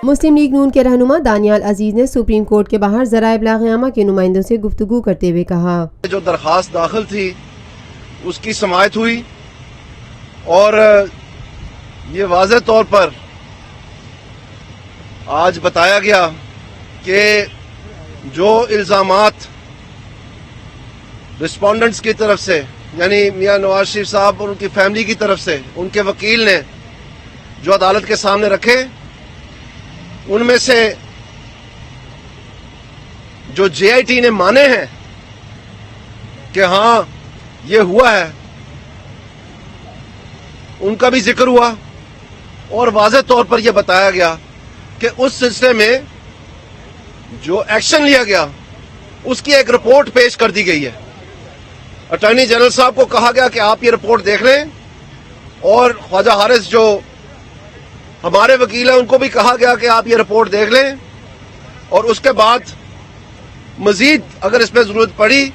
مسلم league نون کے رہنما دانیال عزیز نے سپریم کورٹ کے باہر ذرائع ابلاغ عامہ کے نمائندوں سے گفتگو کرتے ہوئے کہا جو درخواست داخل تھی اس کی سماعت ہوئی اور یہ واضح طور پر آج بتایا گیا کہ جو الزامات رسپونڈنٹس کی طرف سے یعنی میاں نواز شریف صاحب اور ان کی فیملی کی طرف سے ان کے وکیل نے جو عدالت کے سامنے رکھے ان میں سے جو جے آئی ٹی نے مانے ہیں کہ ہاں یہ ہوا ہے ان کا بھی ذکر ہوا اور واضح طور پر یہ بتایا گیا کہ اس سلسلے میں جو ایکشن لیا گیا اس کی ایک رپورٹ پیش کر دی گئی ہے. اٹارنی جنرل صاحب کو کہا گیا کہ آپ یہ رپورٹ دیکھ لیں اور خواجہ حارث جو ہمارے وکیل ہیں ان کو بھی کہا گیا کہ آپ یہ رپورٹ دیکھ لیں اور اس کے بعد مزید اگر اس پہ ضرورت پڑی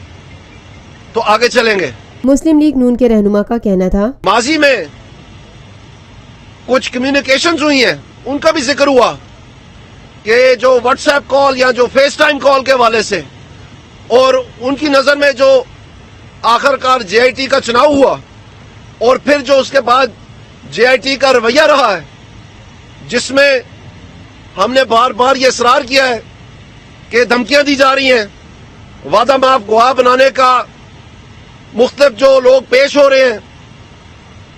تو آگے چلیں گے. مسلم لیگ نون کے رہنما کا کہنا تھا ماضی میں کچھ کمیونیکیشنز ہوئی ہیں ان کا بھی ذکر ہوا کہ جو واٹس ایپ کال یا جو فیس ٹائم کال کے حوالے سے اور ان کی نظر میں جو آخر کار جے آئی ٹی کا چناؤ ہوا اور پھر جو اس کے بعد جے آئی ٹی کا رویہ رہا ہے جس میں ہم نے بار بار یہ اصرار کیا ہے کہ دھمکیاں دی جا رہی ہیں, وعدہ معاف گواہ بنانے کا مختلف جو لوگ پیش ہو رہے ہیں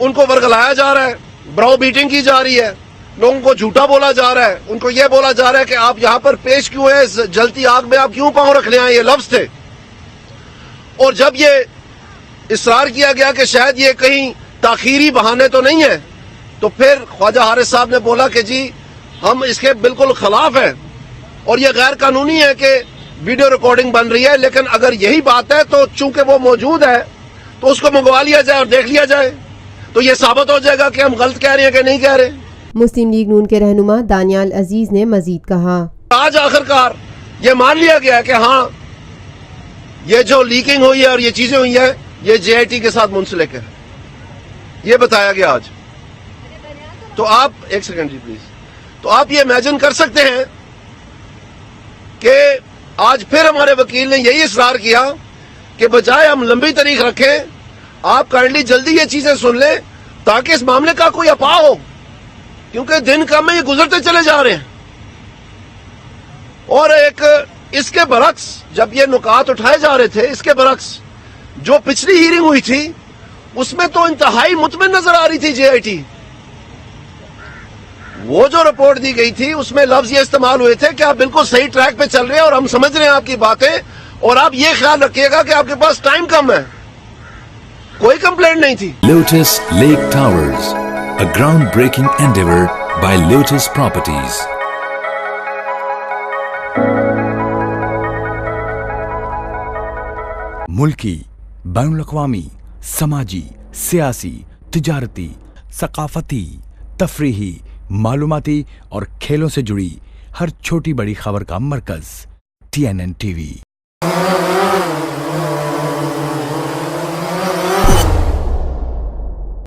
ان کو ورگلایا جا رہا ہے, براؤ بیٹنگ کی جا رہی ہے, لوگوں کو جھوٹا بولا جا رہا ہے, ان کو یہ بولا جا رہا ہے کہ آپ یہاں پر پیش کیوں ہیں, جلتی آگ میں آپ کیوں پاؤں رکھنے آئے, یہ لفظ تھے. اور جب یہ اصرار کیا گیا کہ شاید یہ کہیں تاخیری بہانے تو نہیں ہے تو پھر خواجہ حارث صاحب نے بولا کہ جی ہم اس کے بالکل خلاف ہیں اور یہ غیر قانونی ہے کہ ویڈیو ریکارڈنگ بن رہی ہے, لیکن اگر یہی بات ہے تو چونکہ وہ موجود ہے تو اس کو منگوا لیا جائے اور دیکھ لیا جائے تو یہ ثابت ہو جائے گا کہ ہم غلط کہہ رہے ہیں کہ نہیں کہہ رہے. مسلم لیگ نون کے رہنما دانیال عزیز نے مزید کہا آج آخرکار یہ مان لیا گیا کہ ہاں یہ جو لیکنگ ہوئی ہے اور یہ چیزیں ہوئی ہیں یہ جے آئی ٹی کے ساتھ منسلک ہے, یہ بتایا گیا آج. تو آپ ایک سیکنڈ جی پلیز, تو آپ یہ امیجن کر سکتے ہیں کہ آج پھر ہمارے وکیل نے یہی اصرار کیا کہ بجائے ہم لمبی تاریخ رکھیں آپ کائنڈلی جلدی یہ چیزیں سن لیں تاکہ اس معاملے کا کوئی اپا ہو, کیونکہ دن کم میں یہ گزرتے چلے جا رہے ہیں. اور ایک اس کے برعکس جب یہ نکات اٹھائے جا رہے تھے, اس کے برعکس جو پچھلی ہیرنگ ہوئی تھی اس میں تو انتہائی مطمئن نظر آ رہی تھی جے آئی ٹی. وہ جو رپورٹ دی گئی تھی اس میں لفظ یہ استعمال ہوئے تھے کہ آپ بالکل صحیح ٹریک پہ چل رہے ہیں اور ہم سمجھ رہے ہیں آپ کی باتیں, اور آپ یہ خیال رکھیے گا کہ آپ کے پاس ٹائم کم ہے. کوئی کمپلینٹ نہیں تھی. Lotus Lake Towers, a groundbreaking endeavor by Lotus Properties. ملکی, بین الاقوامی, سماجی, سیاسی, تجارتی, ثقافتی, تفریحی, معلوماتی اور کھیلوں سے جڑی ہر چھوٹی بڑی خبر کا مرکز TNN TV.